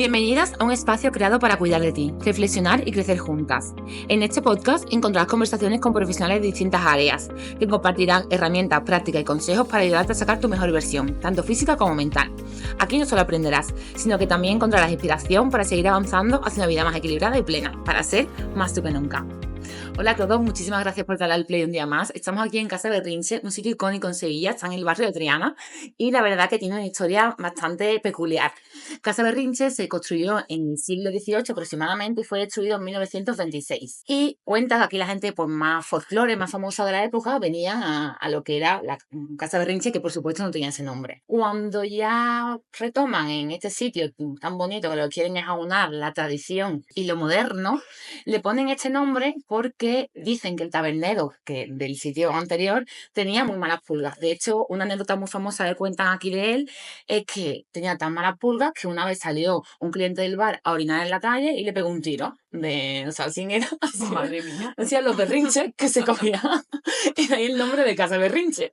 Bienvenidas a un espacio creado para cuidar de ti, reflexionar y crecer juntas. En este podcast encontrarás conversaciones con profesionales de distintas áreas, que compartirán herramientas, prácticas y consejos para ayudarte a sacar tu mejor versión, tanto física como mental. Aquí no solo aprenderás, sino que también encontrarás inspiración para seguir avanzando hacia una vida más equilibrada y plena, para ser más tú que nunca. Hola a todos, muchísimas gracias por darle al play un día más. Estamos aquí en Casa Berrinche, un sitio icónico en Sevilla, está en el barrio de Triana y la verdad que tiene una historia bastante peculiar. Casa Berrinche se construyó en el siglo XVIII aproximadamente y fue destruido en 1926. Y cuenta que aquí la gente pues, más folclore, más famosa de la época, venían a lo que era la Casa Berrinche, que por supuesto no tenía ese nombre. Cuando ya retoman en este sitio tan bonito que lo quieren es aunar la tradición y lo moderno, le ponen este nombre porque dicen que el tabernero del sitio anterior tenía muy malas pulgas. De hecho, una anécdota muy famosa que cuentan aquí de él es que tenía tan malas pulgas que una vez salió un cliente del bar a orinar en la calle y le pegó un tiro. O sea, sin era así, madre mía. Hacían los berrinches que se comía. Y de ahí el nombre de Casa Berrinche.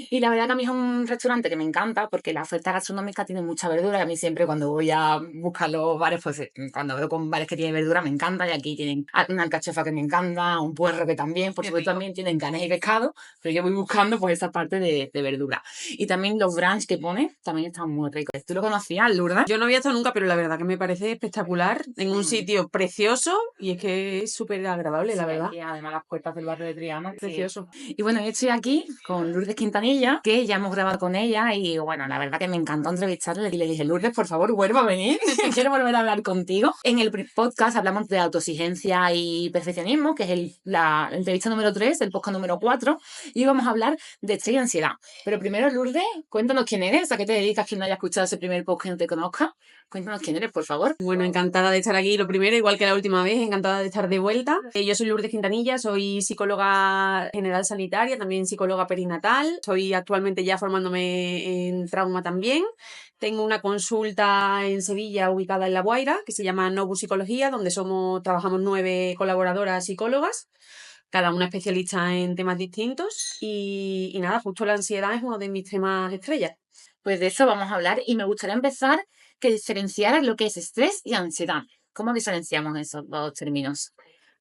Y la verdad que a mí es un restaurante que me encanta porque la oferta gastronómica tiene mucha verdura y a mí siempre cuando voy a buscar los bares, pues cuando veo con bares que tienen verdura me encanta y aquí tienen una alcachofa que me encanta, un puerro que también, por supuesto también tienen carnes y pescado, pero yo voy buscando pues esa parte de verdura. Y también los brunch que pone también están muy ricos. ¿Tú lo conocías, Lourdes? Yo no había estado nunca, pero la verdad que me parece espectacular, en un sitio precioso y es que es súper agradable, la verdad. Y además las puertas del barrio de Triana. Precioso. Y bueno, yo estoy aquí con Lourdes Quintanilla, que ya hemos grabado con ella y bueno, la verdad que me encantó entrevistarle y le dije, Lourdes, por favor, vuelva a venir, quiero volver a hablar contigo. En el podcast hablamos de autoexigencia y perfeccionismo, que es la entrevista número 3, el podcast número 4, y vamos a hablar de estrés y ansiedad. Pero primero, Lourdes, cuéntanos quién eres, a qué te dedicas, quien no haya escuchado ese primer podcast y no te conozca. Cuéntanos quién eres, por favor. Bueno, encantada de estar aquí, lo primero, igual que la última vez, encantada de estar de vuelta. Yo soy Lourdes Quintanilla, soy psicóloga general sanitaria, también psicóloga perinatal, soy actualmente ya formándome en trauma también. Tengo una consulta en Sevilla ubicada en La Guaira, que se llama Nobu Psicología, donde trabajamos 9 colaboradoras psicólogas, cada una especialista en temas distintos. Y nada, justo la ansiedad es uno de mis temas estrellas. Pues de eso vamos a hablar y me gustaría empezar que diferenciaras lo que es estrés y ansiedad. ¿Cómo diferenciamos esos dos términos?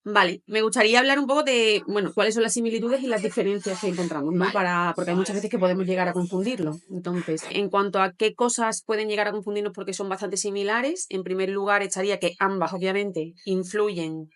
Vale, me gustaría hablar un poco de, bueno, cuáles son las similitudes y las diferencias que encontramos, ¿no? Porque hay muchas veces que podemos llegar a confundirlo. Entonces, en cuanto a qué cosas pueden llegar a confundirnos porque son bastante similares, en primer lugar estaría que ambas, obviamente, inciden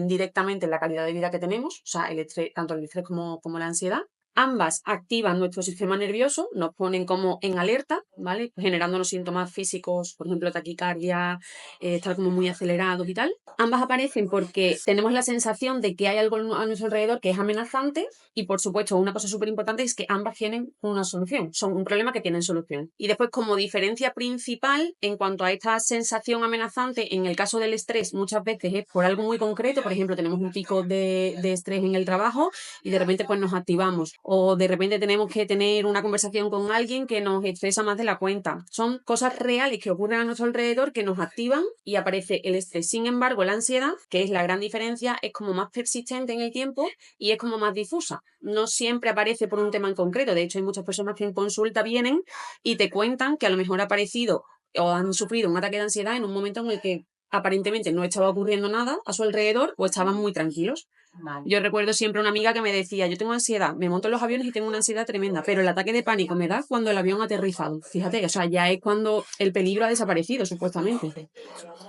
directamente en la calidad de vida que tenemos, o sea, el estrés, tanto el estrés como la ansiedad. Ambas activan nuestro sistema nervioso, nos ponen como en alerta, ¿vale? Generándonos síntomas físicos, por ejemplo, taquicardia, estar como muy acelerados y tal. Ambas aparecen porque tenemos la sensación de que hay algo a nuestro alrededor que es amenazante y, por supuesto, una cosa súper importante es que ambas tienen una solución, son un problema que tienen solución. Y después, como diferencia principal, en cuanto a esta sensación amenazante, en el caso del estrés, muchas veces es por algo muy concreto, por ejemplo, tenemos un pico de estrés en el trabajo y de repente pues nos activamos. O de repente tenemos que tener una conversación con alguien que nos estresa más de la cuenta. Son cosas reales que ocurren a nuestro alrededor que nos activan y aparece el estrés. Sin embargo, la ansiedad, que es la gran diferencia, es como más persistente en el tiempo y es como más difusa. No siempre aparece por un tema en concreto. De hecho, hay muchas personas que en consulta vienen y te cuentan que a lo mejor ha aparecido o han sufrido un ataque de ansiedad en un momento en el que aparentemente no estaba ocurriendo nada a su alrededor o estaban muy tranquilos. Vale. Yo recuerdo siempre una amiga que me decía, yo tengo ansiedad, me monto en los aviones y tengo una ansiedad tremenda, pero el ataque de pánico me da cuando el avión ha aterrizado. Fíjate, o sea, ya es cuando el peligro ha desaparecido, supuestamente.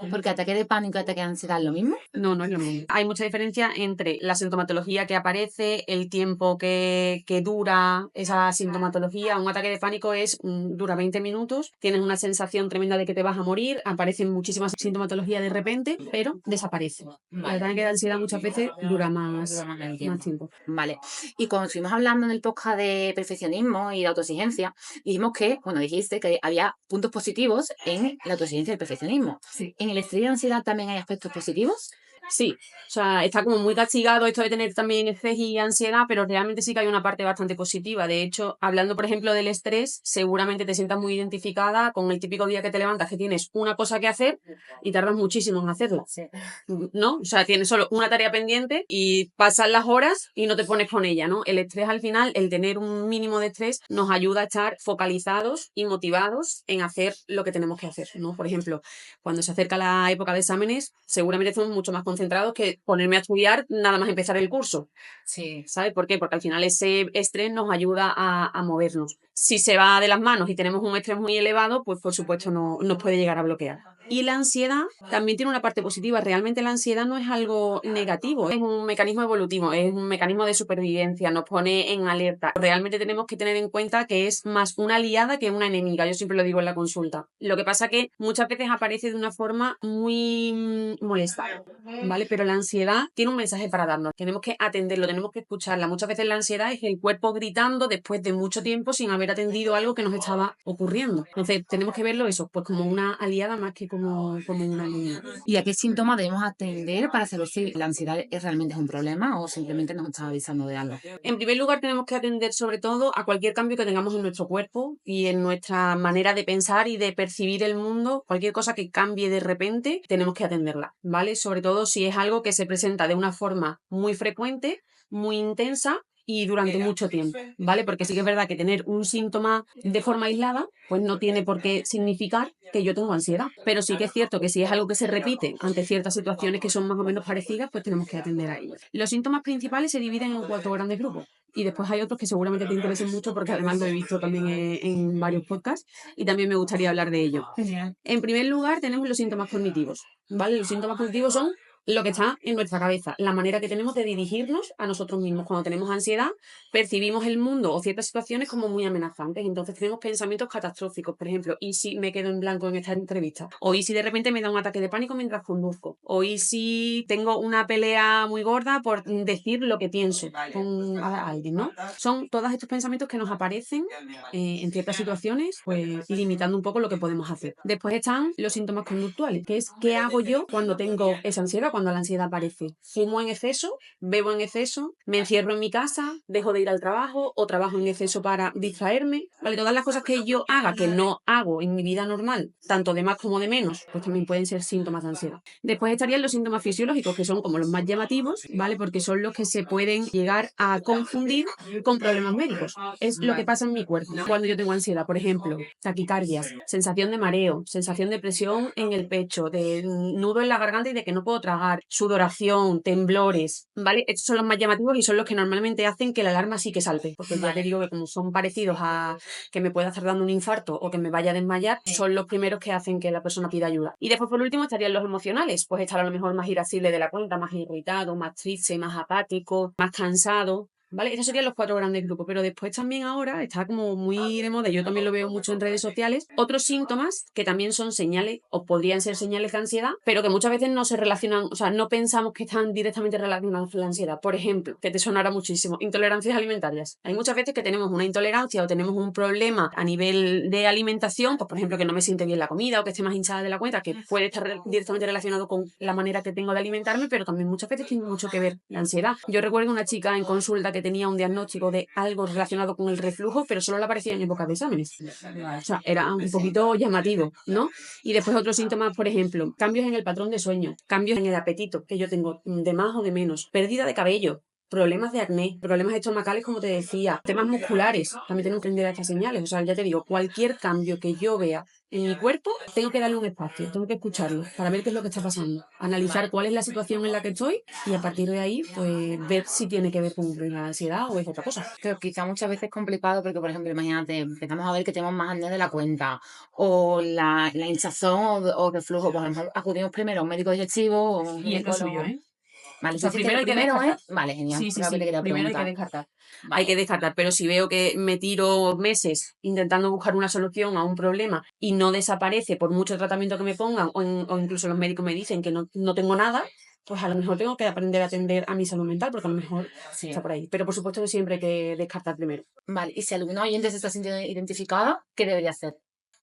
Porque ataque de pánico y ataque de ansiedad es lo mismo. No, no es lo mismo. Hay mucha diferencia entre la sintomatología que aparece, el tiempo que dura esa sintomatología. Un ataque de pánico dura 20 minutos, tienes una sensación tremenda de que te vas a morir, aparecen muchísimas sintomatologías de repente, pero desaparece. El ataque de ansiedad muchas veces dura más tiempo. Vale. Y cuando estuvimos hablando en el podcast de perfeccionismo y de autoexigencia, dijiste que había puntos positivos en la autoexigencia y el perfeccionismo. Sí. ¿En el estrés y la ansiedad también hay aspectos positivos? Sí, o sea, está como muy castigado esto de tener también estrés y ansiedad, pero realmente sí que hay una parte bastante positiva. De hecho, hablando, por ejemplo, del estrés, seguramente te sientas muy identificada con el típico día que te levantas que tienes una cosa que hacer y tardas muchísimo en hacerla, ¿no? O sea, tienes solo una tarea pendiente y pasan las horas y no te pones con ella, ¿no? El estrés al final, el tener un mínimo de estrés nos ayuda a estar focalizados y motivados en hacer lo que tenemos que hacer, ¿no? Por ejemplo, cuando se acerca la época de exámenes, seguramente estamos mucho más concentrados que ponerme a estudiar nada más empezar el curso. Sí. ¿Sabes por qué? Porque al final ese estrés nos ayuda a movernos. Si se va de las manos y tenemos un estrés muy elevado, pues por supuesto no, nos puede llegar a bloquear. Y la ansiedad también tiene una parte positiva. Realmente la ansiedad no es algo negativo, es un mecanismo evolutivo, es un mecanismo de supervivencia, nos pone en alerta. Realmente tenemos que tener en cuenta que es más una aliada que una enemiga. Yo siempre lo digo en la consulta. Lo que pasa que muchas veces aparece de una forma muy molesta, ¿vale? Pero la ansiedad tiene un mensaje para darnos. Tenemos que atenderlo, tenemos que escucharla. Muchas veces la ansiedad es el cuerpo gritando después de mucho tiempo sin haber atendido algo que nos estaba ocurriendo. Entonces, tenemos que verlo eso, pues como una aliada más que como una enemiga. ¿Y a qué síntomas debemos atender para saber si la ansiedad realmente es un problema o simplemente nos está avisando de algo? En primer lugar, tenemos que atender sobre todo a cualquier cambio que tengamos en nuestro cuerpo y en nuestra manera de pensar y de percibir el mundo. Cualquier cosa que cambie de repente, tenemos que atenderla, ¿vale? Sobre todo si es algo que se presenta de una forma muy frecuente, muy intensa y durante mucho tiempo, ¿vale? Porque sí que es verdad que tener un síntoma de forma aislada, pues no tiene por qué significar que yo tengo ansiedad. Pero sí que es cierto que si es algo que se repite ante ciertas situaciones que son más o menos parecidas, pues tenemos que atender a ello. Los síntomas principales se dividen en 4 grandes grupos. Y después hay otros que seguramente te interesen mucho porque además lo he visto también en varios podcasts y también me gustaría hablar de ello. Genial. En primer lugar, tenemos los síntomas cognitivos, ¿vale? Los síntomas cognitivos son lo que está en nuestra cabeza, la manera que tenemos de dirigirnos a nosotros mismos. Cuando tenemos ansiedad, percibimos el mundo o ciertas situaciones como muy amenazantes. Entonces tenemos pensamientos catastróficos, por ejemplo, ¿y si me quedo en blanco en esta entrevista? ¿O y si de repente me da un ataque de pánico mientras conduzco? ¿O y si tengo una pelea muy gorda por decir lo que pienso con alguien, ¿no? Son todos estos pensamientos que nos aparecen en ciertas situaciones, pues limitando un poco lo que podemos hacer. Después están los síntomas conductuales, que es qué hago yo cuando tengo esa ansiedad, cuando la ansiedad aparece. Fumo en exceso, bebo en exceso, me encierro en mi casa, dejo de ir al trabajo o trabajo en exceso para distraerme. Vale, todas las cosas que yo haga que no hago en mi vida normal, tanto de más como de menos, pues también pueden ser síntomas de ansiedad. Después estarían los síntomas fisiológicos, que son como los más llamativos, ¿vale? Porque son los que se pueden llegar a confundir con problemas médicos. Es lo que pasa en mi cuerpo cuando yo tengo ansiedad, por ejemplo, taquicardias, sensación de mareo, sensación de presión en el pecho, de nudo en la garganta y de que no puedo tragar, sudoración, temblores, ¿vale? Estos son los más llamativos y son los que normalmente hacen que la alarma sí que salte, porque ya te digo que como son parecidos a que me pueda estar dando un infarto o que me vaya a desmayar, son los primeros que hacen que la persona pida ayuda. Y después, por último, estarían los emocionales, pues estar a lo mejor más irascible de la cuenta, más irritado, más triste, más apático, más cansado. ¿Vale? Esos serían los 4 grandes grupos, pero después también ahora está como muy de moda, yo también lo veo mucho en redes sociales, otros síntomas que también son señales o podrían ser señales de ansiedad, pero que muchas veces no se relacionan, o sea, no pensamos que están directamente relacionados con la ansiedad. Por ejemplo, que te sonará muchísimo, intolerancias alimentarias. Hay muchas veces que tenemos una intolerancia o tenemos un problema a nivel de alimentación, pues por ejemplo que no me siente bien la comida o que esté más hinchada de la cuenta, que puede estar directamente relacionado con la manera que tengo de alimentarme, pero también muchas veces tiene mucho que ver la ansiedad. Yo recuerdo una chica en consulta que tenía un diagnóstico de algo relacionado con el reflujo, pero solo le aparecía en épocas de exámenes. O sea, era un poquito llamativo, ¿no? Y después otros síntomas, por ejemplo, cambios en el patrón de sueño, cambios en el apetito que yo tengo, de más o de menos, pérdida de cabello, problemas de acné, problemas estomacales, como te decía, temas musculares, también tengo que entender estas señales. O sea, ya te digo, cualquier cambio que yo vea en mi cuerpo, tengo que darle un espacio, tengo que escucharlo para ver qué es lo que está pasando, analizar cuál es la situación en la que estoy y a partir de ahí, pues ver si tiene que ver con un problema de ansiedad o es otra cosa. Pero quizá muchas veces es complicado porque, por ejemplo, imagínate, empezamos a ver que tenemos más acné de la cuenta o la hinchazón o reflujo. Pues a lo mejor acudimos primero a un médico digestivo o un Y es lo ginecólogo. suyo, ¿eh? Vale, O sea, entonces que lo primero hay que primero descartar. es... Vale, genial. Sí, sí, Era lo que te sí. quería Primero hay que preguntar. descartar. Hay Vale. que descartar, pero si veo que me tiro meses intentando buscar una solución a un problema y no desaparece por mucho tratamiento que me pongan, o incluso los médicos me dicen que no tengo nada, pues a lo mejor tengo que aprender a atender a mi salud mental, porque a lo mejor Sí. está por ahí. Pero por supuesto que siempre hay que descartar primero. Vale, y si alguna oyente se está sintiendo identificada, ¿qué debería hacer?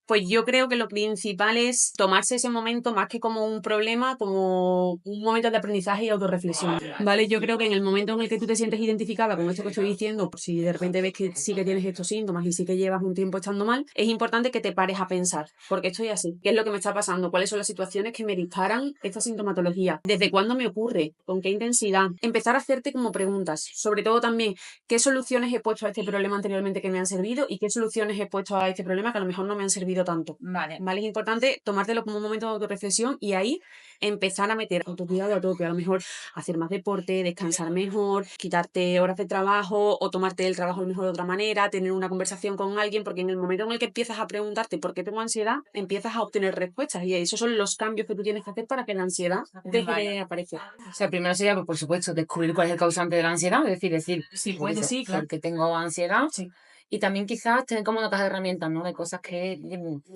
Pues yo creo que lo principal es tomarse ese momento más que como un problema, como un momento de aprendizaje y autorreflexión, ¿vale? Yo creo que en el momento en el que tú te sientes identificada con esto que estoy diciendo, por si de repente ves que sí que tienes estos síntomas y sí que llevas un tiempo estando mal, es importante que te pares a pensar, porque estoy así, ¿qué es lo que me está pasando? ¿Cuáles son las situaciones que me disparan esta sintomatología? ¿Desde cuándo me ocurre? ¿Con qué intensidad? Empezar a hacerte como preguntas, sobre todo también, ¿qué soluciones he puesto a este problema anteriormente que me han servido y qué soluciones he puesto a este problema que a lo mejor no me han servido tanto? Vale. ¿Vale? Es importante tomártelo como un momento de autorreflexión y ahí empezar a meter autocuidado a tope, a lo mejor hacer más deporte, descansar mejor, quitarte horas de trabajo o tomarte el trabajo a lo mejor de otra manera, tener una conversación con alguien, porque en el momento en el que empiezas a preguntarte por qué tengo ansiedad, empiezas a obtener respuestas y esos son los cambios que tú tienes que hacer para que la ansiedad deje de aparecer. O sea, primero sería, pues, por supuesto, descubrir cuál es el causante de la ansiedad, es decir, Sí, pues puede, eso, sí, claro. porque tengo ansiedad. Sí. Y también quizás tener como una caja de herramientas, ¿no? De cosas que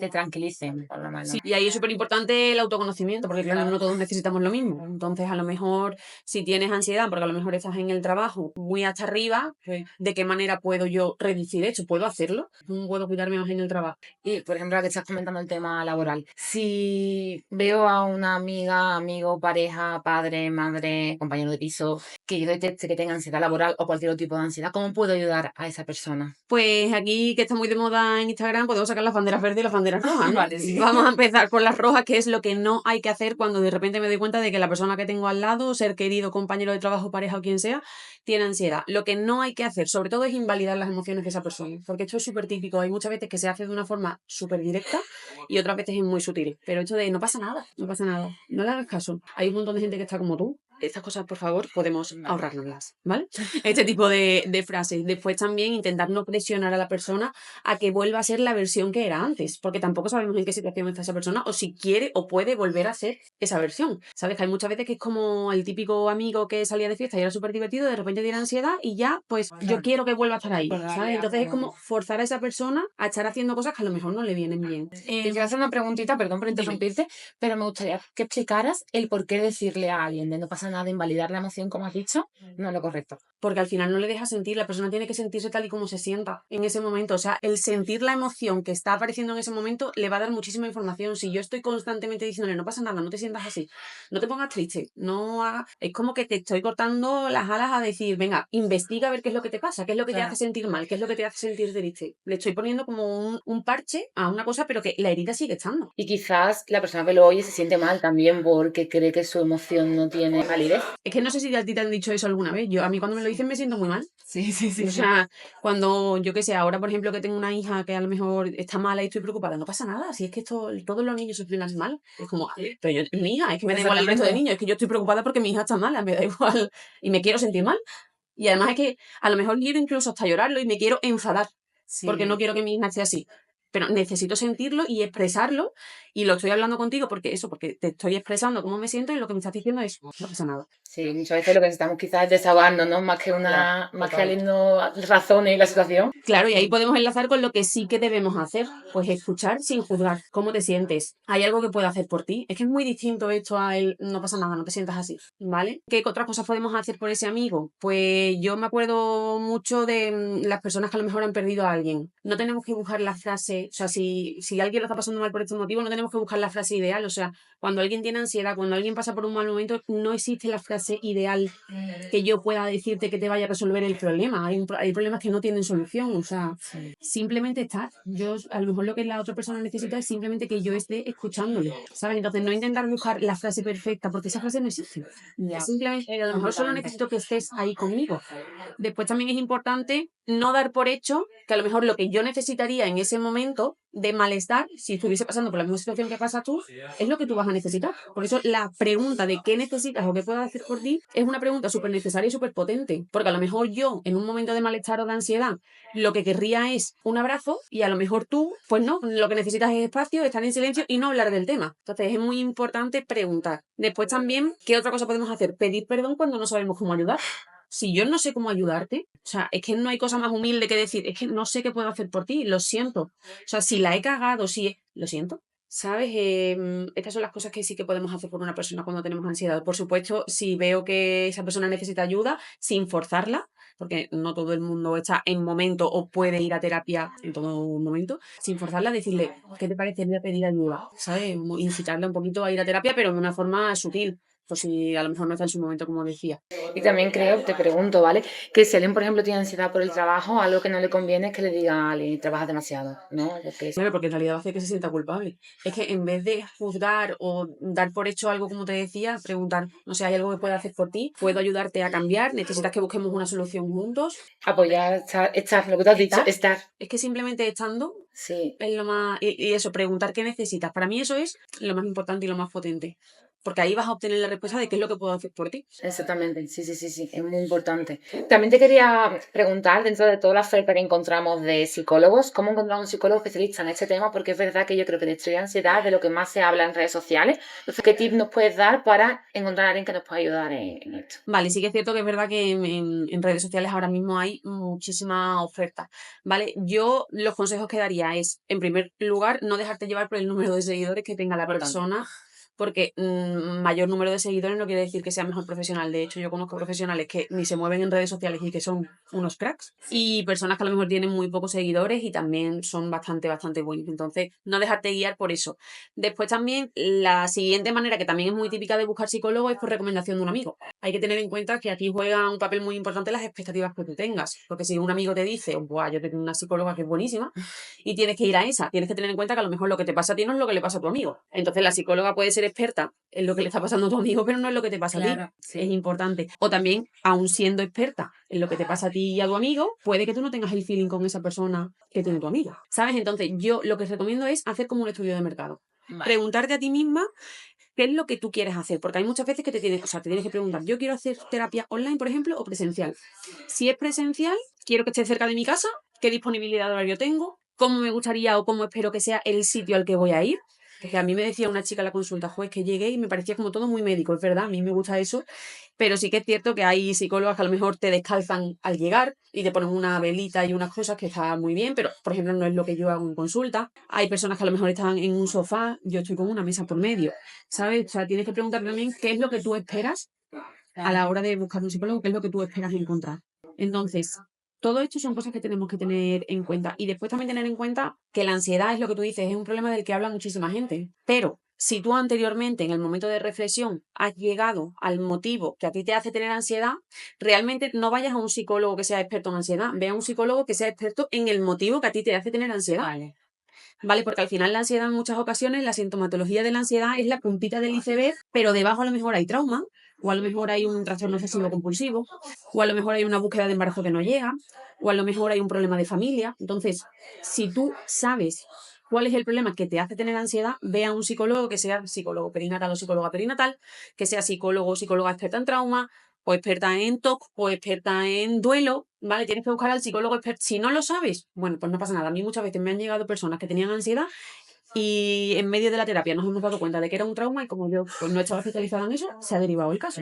te tranquilicen, por lo menos. Sí, y ahí es súper importante el autoconocimiento, porque claro, no todos necesitamos lo mismo. Entonces, a lo mejor, si tienes ansiedad, porque a lo mejor estás en el trabajo muy hasta arriba, pues, ¿de qué manera puedo yo reducir esto? ¿Puedo hacerlo? ¿Cómo puedo cuidarme más en el trabajo? Y, por ejemplo, ahora que estás comentando el tema laboral, si veo a una amiga, amigo, pareja, padre, madre, compañero de piso, que yo detecte que tenga ansiedad laboral o cualquier otro tipo de ansiedad, ¿cómo puedo ayudar a esa persona? Pues aquí, que está muy de moda en Instagram, podemos sacar las banderas verdes y las banderas rojas, ¿no? Vale, sí. Vamos a empezar por las rojas, que es lo que no hay que hacer cuando de repente me doy cuenta de que la persona que tengo al lado, ser querido, compañero de trabajo, pareja o quien sea, tiene ansiedad. Lo que no hay que hacer, sobre todo, es invalidar las emociones de esa persona, porque esto es súper típico. Hay muchas veces que se hace de una forma súper directa y otras veces es muy sutil. Pero esto de no pasa nada, no pasa nada, no le hagas caso. Hay un montón de gente que está como tú. Estas cosas, por favor, podemos ahorrárnoslas, ¿vale? Este tipo de frases. Después también intentar no presionar a la persona a que vuelva a ser la versión que era antes, porque tampoco sabemos en qué situación está esa persona o si quiere o puede volver a ser esa versión. ¿Sabes? Que hay muchas veces que es como el típico amigo que salía de fiesta y era súper divertido, de repente tiene ansiedad y ya, pues yo quiero que vuelva a estar ahí, ¿sabes? Entonces es como forzar a esa persona a estar haciendo cosas que a lo mejor no le vienen bien. Te quiero hacer una preguntita, perdón por interrumpirte, pero me gustaría que explicaras el por qué decirle a alguien de no pasa nada, invalidar la emoción, como has dicho, no es lo correcto. Porque al final no le deja sentir, la persona tiene que sentirse tal y como se sienta en ese momento. O sea, el sentir la emoción que está apareciendo en ese momento le va a dar muchísima información. Si yo estoy constantemente diciéndole, no pasa nada, no te sientas así, no te pongas triste, no hagas... Es como que te estoy cortando las alas a decir, venga, investiga a ver qué es lo que te pasa, qué es lo que te hace sentir mal, qué es lo que te hace sentir triste. Le estoy poniendo como un parche a una cosa, pero que la herida sigue estando. Y quizás la persona que lo oye se siente mal también porque cree que su emoción no tiene validez. Es que no sé si a ti te han dicho eso alguna vez. A mí cuando me lo dicen me siento muy mal. Sí. O sea, cuando yo qué sé, ahora por ejemplo que tengo una hija que a lo mejor está mala y estoy preocupada, no pasa nada, si es que todos los niños sufren las malas. Es como, pero yo, mi hija, es que me da igual el resto de niños, es que yo estoy preocupada porque mi hija está mala, me da igual y me quiero sentir mal. Y además es que a lo mejor quiero incluso hasta llorarlo y me quiero enfadar porque no quiero que mi hija esté así. Pero necesito sentirlo y expresarlo y lo estoy hablando contigo porque te estoy expresando cómo me siento y lo que me estás diciendo es, no pasa nada. Sí, muchas veces lo que necesitamos quizás es desahogarnos, ¿no? Más que aliarnos razones y la situación. Claro, y ahí podemos enlazar con lo que sí que debemos hacer, pues escuchar sin juzgar. ¿Cómo te sientes? ¿Hay algo que pueda hacer por ti? Es que es muy distinto esto a el no pasa nada, no te sientas así, ¿vale? ¿Qué otras cosas podemos hacer por ese amigo? Pues yo me acuerdo mucho de las personas que a lo mejor han perdido a alguien. No tenemos que buscar la frase, o sea, si alguien lo está pasando mal por este motivo, no tenemos que buscar la frase ideal, o sea, cuando alguien tiene ansiedad, cuando alguien pasa por un mal momento, no existe la frase ideal que yo pueda decirte que te vaya a resolver el problema. Hay problemas que no tienen solución, o sea, simplemente estar. Yo, a lo mejor lo que la otra persona necesita es simplemente que yo esté escuchándole, ¿sabes? Entonces, no intentar buscar la frase perfecta, porque esa frase no existe. Simplemente, a lo mejor solo necesito que estés ahí conmigo. Después también es importante no dar por hecho que a lo mejor lo que yo necesitaría en ese momento de malestar, si estuviese pasando por la misma situación que pasas tú, es lo que tú vas a necesitar. Por eso la pregunta de qué necesitas o qué puedo hacer por ti es una pregunta súper necesaria y súper potente. Porque a lo mejor yo, en un momento de malestar o de ansiedad, lo que querría es un abrazo y a lo mejor tú, pues no, lo que necesitas es espacio, estar en silencio y no hablar del tema. Entonces es muy importante preguntar. Después también, ¿qué otra cosa podemos hacer? Pedir perdón cuando no sabemos cómo ayudar. Si yo no sé cómo ayudarte, o sea, es que no hay cosa más humilde que decir, es que no sé qué puedo hacer por ti, lo siento. O sea, si la he cagado, lo siento. ¿Sabes? Estas son las cosas que sí que podemos hacer por una persona cuando tenemos ansiedad. Por supuesto, si veo que esa persona necesita ayuda, sin forzarla, porque no todo el mundo está en momento o puede ir a terapia en todo momento, sin forzarla, decirle, ¿qué te parecería pedir ayuda? ¿Sabes? Incitarla un poquito a ir a terapia, pero de una forma sutil, pues si a lo mejor no está en su momento, como decía. Y también creo, te pregunto, ¿vale? Que si alguien, por ejemplo, tiene ansiedad por el trabajo, algo que no le conviene es que le diga, Ale, trabajas demasiado, ¿no? Claro, porque en realidad va a hacer que se sienta culpable. Es que en vez de juzgar o dar por hecho algo, como te decía, preguntar, no sé, ¿hay algo que pueda hacer por ti? ¿Puedo ayudarte a cambiar? ¿Necesitas que busquemos una solución juntos? Apoyar, estar, lo que tú has dicho, ¿Estar? estar. Es que simplemente estando Sí. es lo más... Y eso, preguntar qué necesitas. Para mí eso es lo más importante y lo más potente. Porque ahí vas a obtener la respuesta de qué es lo que puedo hacer por ti. Exactamente, sí, es muy importante. También te quería preguntar, dentro de toda la oferta que encontramos de psicólogos, ¿cómo encontrar un psicólogo especialista en este tema? Porque es verdad que yo creo que de estrés y ansiedad es de lo que más se habla en redes sociales. Entonces, ¿qué tips nos puedes dar para encontrar a alguien que nos pueda ayudar en esto? Vale, sí que es cierto que es verdad que en redes sociales ahora mismo hay muchísima oferta, ¿vale? Yo los consejos que daría es, en primer lugar, no dejarte llevar por el número de seguidores que tenga la persona, porque mayor número de seguidores no quiere decir que sea mejor profesional. De hecho, yo conozco profesionales que ni se mueven en redes sociales y que son unos cracks, y personas que a lo mejor tienen muy pocos seguidores y también son bastante buenos. Entonces, no dejarte guiar por eso. Después también, la siguiente manera, que también es muy típica de buscar psicólogo, es por recomendación de un amigo. Hay que tener en cuenta que aquí juega un papel muy importante las expectativas que tú tengas, porque si un amigo te dice, buah, yo tengo una psicóloga que es buenísima, y tienes que ir a esa, tienes que tener en cuenta que a lo mejor lo que te pasa a ti no es lo que le pasa a tu amigo. Entonces la psicóloga puede ser experta en lo que le está pasando a tu amigo, pero no es lo que te pasa a ti. Sí. Es importante. O también, aun siendo experta en lo que te pasa a ti y a tu amigo, puede que tú no tengas el feeling con esa persona que tiene tu amiga, ¿sabes? Entonces yo lo que recomiendo es hacer como un estudio de mercado. Vale. Preguntarte a ti misma qué es lo que tú quieres hacer, porque hay muchas veces que te tienes que preguntar, yo quiero hacer terapia online, por ejemplo, o presencial. Si es presencial, quiero que esté cerca de mi casa, qué disponibilidad de horario tengo, cómo me gustaría o cómo espero que sea el sitio al que voy a ir. Porque a mí me decía una chica en la consulta, juez, que llegué y me parecía como todo muy médico, es verdad, a mí me gusta eso, pero sí que es cierto que hay psicólogas que a lo mejor te descalzan al llegar y te ponen una velita y unas cosas que está muy bien, pero por ejemplo no es lo que yo hago en consulta. Hay personas que a lo mejor están en un sofá, yo estoy con una mesa por medio, ¿sabes? O sea, tienes que preguntar también qué es lo que tú esperas a la hora de buscar un psicólogo, qué es lo que tú esperas encontrar. Entonces, todo esto son cosas que tenemos que tener en cuenta. Y después también tener en cuenta que la ansiedad es lo que tú dices, es un problema del que habla muchísima gente. Pero si tú anteriormente, en el momento de reflexión, has llegado al motivo que a ti te hace tener ansiedad, realmente no vayas a un psicólogo que sea experto en ansiedad, ve a un psicólogo que sea experto en el motivo que a ti te hace tener ansiedad. ¿Vale? Porque al final la ansiedad en muchas ocasiones, la sintomatología de la ansiedad es la puntita del iceberg, pero debajo a lo mejor hay trauma, o a lo mejor hay un trastorno obsesivo compulsivo, o a lo mejor hay una búsqueda de embarazo que no llega, o a lo mejor hay un problema de familia. Entonces, si tú sabes cuál es el problema que te hace tener ansiedad, ve a un psicólogo que sea psicólogo perinatal o psicóloga perinatal, que sea psicólogo o psicóloga experta en trauma, o experta en TOC, o experta en duelo, ¿vale? Tienes que buscar al psicólogo experto. Si no lo sabes, bueno, pues no pasa nada. A mí muchas veces me han llegado personas que tenían ansiedad y en medio de la terapia nos hemos dado cuenta de que era un trauma y como yo pues, no estaba especializada en eso, se ha derivado el caso.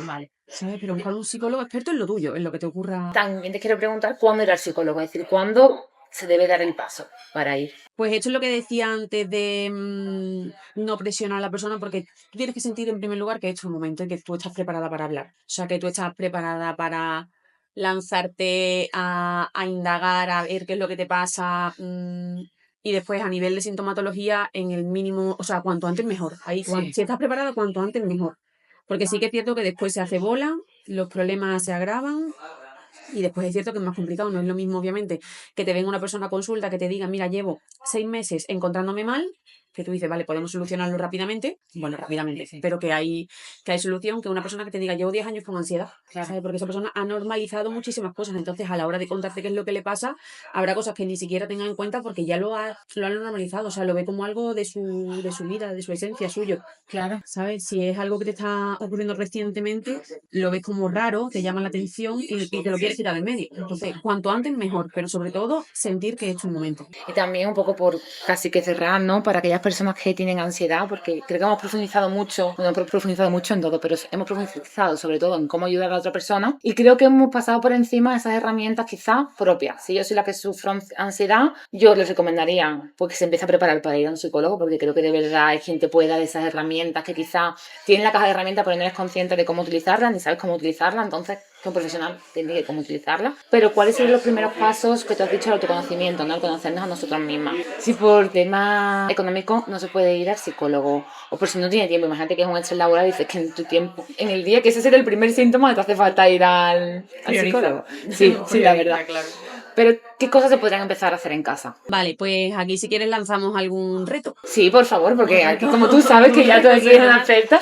Vale. ¿Sabes? Pero buscar un psicólogo experto en lo tuyo, en lo que te ocurra. También te quiero preguntar cuándo ir al psicólogo, es decir, cuándo se debe dar el paso para ir. Pues esto es lo que decía antes de no presionar a la persona, porque tú tienes que sentir en primer lugar que es tu momento y que tú estás preparada para hablar. O sea, que tú estás preparada para lanzarte a indagar, a ver qué es lo que te pasa. Y después a nivel de sintomatología, en el mínimo, o sea, cuanto antes mejor. Ahí, Sí. si estás preparada, cuanto antes mejor. Porque sí que es cierto que después se hace bola, los problemas se agravan. Y después es cierto que es más complicado, no es lo mismo, obviamente, que te venga una persona a consulta que te diga, mira, llevo 6 meses encontrándome mal, que tú dices, vale, podemos solucionarlo rápidamente, bueno, rápidamente, Sí. pero que hay solución, que una persona que te diga, llevo 10 años con ansiedad, ¿sabes? Porque esa persona ha normalizado muchísimas cosas, entonces a la hora de contarte qué es lo que le pasa, habrá cosas que ni siquiera tenga en cuenta porque ya lo ha normalizado, o sea, lo ve como algo de su vida, de su esencia, suyo. Claro. ¿Sabes? Si es algo que te está ocurriendo recientemente, lo ves como raro, te llama la atención y te lo quieres quitar del medio. Entonces, cuanto antes mejor, pero sobre todo sentir que es tu momento. Y también un poco por casi que cerrar, ¿no? Para aquellas personas que tienen ansiedad, porque creo que hemos profundizado mucho, no hemos profundizado mucho en todo, pero hemos profundizado sobre todo en cómo ayudar a la otra persona. Y creo que hemos pasado por encima de esas herramientas quizás propias. Si yo soy la que sufro ansiedad, yo les recomendaría pues, que se empiece a preparar para ir a un psicólogo, porque creo que de verdad es quien te puede dar esas herramientas que quizás tienen la caja de herramientas, pero no eres consciente de cómo utilizarlas, ni sabes cómo utilizarlas. Entonces, que un profesional te indique cómo utilizarla. Pero ¿cuáles son los primeros pasos que tú has dicho al autoconocimiento, ¿no? Al conocernos a nosotras mismas? Si por tema económico no se puede ir al psicólogo, o por si no tiene tiempo, imagínate que es un estrés laboral y dices que en tu tiempo, en el día, que ese sería el primer síntoma, te hace falta ir al psicólogo. Sí, sí, la verdad. Claro. Pero, ¿qué cosas se podrían empezar a hacer en casa? Vale, pues aquí si quieres lanzamos algún reto. Sí, por favor, porque aquí, como tú sabes que ya tú aquí eres una experta,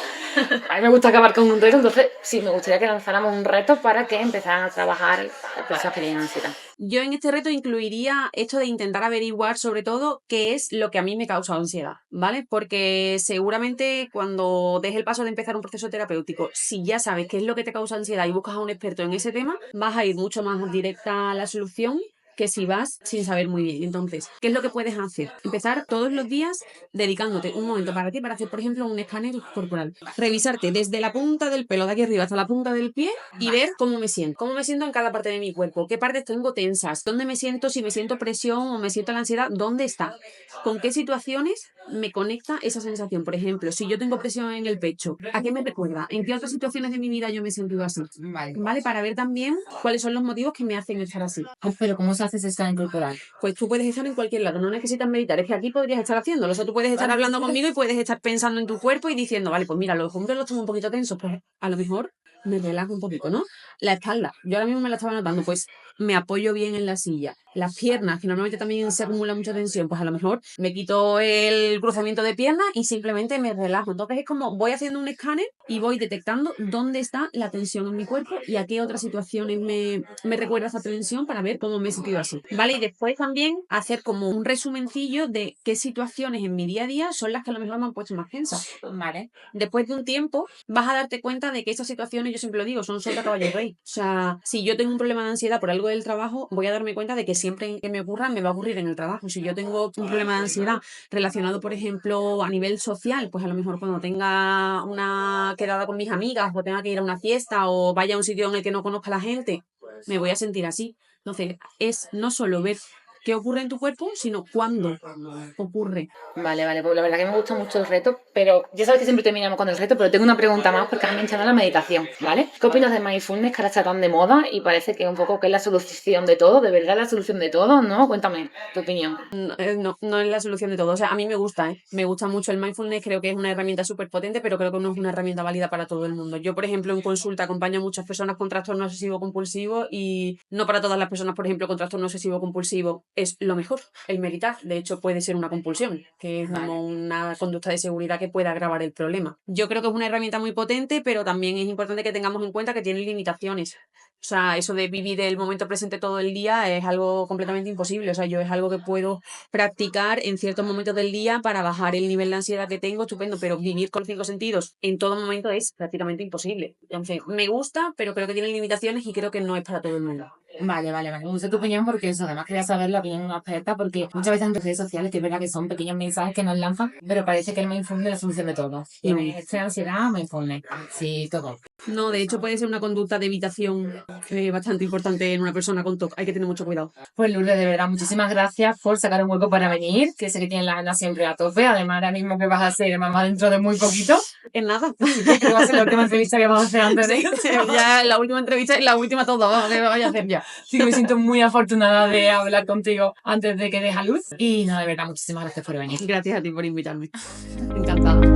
a mí me gusta acabar con un reto, entonces sí, me gustaría que lanzáramos un reto para que empezaran a trabajar las personas que tienen ansiedad. Yo en este reto incluiría esto de intentar averiguar sobre todo qué es lo que a mí me causa ansiedad, ¿vale? Porque seguramente cuando des el paso de empezar un proceso terapéutico, si ya sabes qué es lo que te causa ansiedad y buscas a un experto en ese tema, vas a ir mucho más directa a la solución que si vas sin saber muy bien. Entonces, ¿qué es lo que puedes hacer? Empezar todos los días dedicándote un momento para ti, para hacer, por ejemplo, un escáner corporal. Revisarte desde la punta del pelo de aquí arriba hasta la punta del pie y ver cómo me siento. Cómo me siento en cada parte de mi cuerpo. ¿Qué partes tengo tensas? ¿Dónde me siento? Si me siento presión o me siento la ansiedad, ¿dónde está? ¿Con qué situaciones me conecta esa sensación? Por ejemplo, si yo tengo presión en el pecho, ¿a qué me recuerda? ¿En qué otras situaciones de mi vida yo me he sentido así? ¿Vale? Para ver también cuáles son los motivos que me hacen estar así. Pero ¿cómo se hace ese escáner corporal? Pues tú puedes estar en cualquier lado, no necesitas meditar, es que aquí podrías estar haciéndolo, o sea, tú puedes estar hablando conmigo y puedes estar pensando en tu cuerpo y diciendo, vale, pues mira, los hombros los tengo un poquito tensos, pues a lo mejor me relajo un poquito, ¿no? La espalda, yo ahora mismo me la estaba notando, pues me apoyo bien en la silla. Las piernas, que normalmente también se acumula mucha tensión, pues a lo mejor me quito el cruzamiento de piernas y simplemente me relajo. Entonces es como voy haciendo un escáner y voy detectando dónde está la tensión en mi cuerpo y a qué otras situaciones me recuerda esa tensión para ver cómo me he sentido así. ¿Vale? Y después también hacer como un resumencillo de qué situaciones en mi día a día son las que a lo mejor me han puesto más tensas. Vale. Después de un tiempo vas a darte cuenta de que esas situaciones, yo siempre lo digo, son sota, caballo y rey. O sea, si yo tengo un problema de ansiedad por algo del trabajo, voy a darme cuenta de que siempre que me ocurra, me va a ocurrir en el trabajo. Si yo tengo un problema de ansiedad relacionado, por ejemplo, a nivel social, pues a lo mejor cuando tenga una quedada con mis amigas o tenga que ir a una fiesta o vaya a un sitio en el que no conozca a la gente, me voy a sentir así. Entonces, es no solo ver qué ocurre en tu cuerpo, sino cuándo ocurre. Vale, pues la verdad que me gusta mucho el reto, pero ya sabes que siempre terminamos con el reto, pero tengo una pregunta más porque has mencionado la meditación, ¿vale? ¿Qué opinas de mindfulness, que ahora está tan de moda y parece que un poco que es la solución de todo? ¿De verdad es la solución de todo? ¿No? Cuéntame tu opinión. No es la solución de todo. O sea, a mí me gusta, ¿eh? Me gusta mucho el mindfulness, creo que es una herramienta súper potente, pero creo que no es una herramienta válida para todo el mundo. Yo, por ejemplo, en consulta acompaño a muchas personas con trastorno obsesivo-compulsivo y no para todas las personas, por ejemplo, con trastorno obsesivo-compulsivo es lo mejor, el meditar. De hecho, puede ser una compulsión, que es como una conducta de seguridad que puede agravar el problema. Yo creo que es una herramienta muy potente, pero también es importante que tengamos en cuenta que tiene limitaciones. O sea, eso de vivir el momento presente todo el día es algo completamente imposible. O sea, yo es algo que puedo practicar en ciertos momentos del día para bajar el nivel de ansiedad que tengo, estupendo, pero vivir con los 5 sentidos en todo momento es prácticamente imposible. Entonces, me gusta, pero creo que tiene limitaciones y creo que no es para todo el mundo. Vale. Me gusta tu opinión porque eso, además quería saber la opinión de una experta porque muchas veces en redes sociales, que es verdad que son pequeños mensajes que nos lanzan, pero parece que el mindfulness es la solución de todo. Tienes estrés, ansiedad, mindfulness. Sí, todo. No, de hecho puede ser una conducta de evitación bastante importante en una persona con TOC. Hay que tener mucho cuidado. Pues Lourdes, de verdad, muchísimas gracias por sacar un hueco para venir, que sé que tienes la agenda siempre a tope, además ahora mismo que vas a ser mamá dentro de muy poquito. En nada. Creo que va a ser la última entrevista que vamos a hacer antes de ya la última entrevista y la última todo, vamos, que vaya a hacer ya. Sí, me siento muy afortunada de hablar contigo antes de que des a luz. Y nada, de verdad, muchísimas gracias por venir. Gracias a ti por invitarme. Encantada.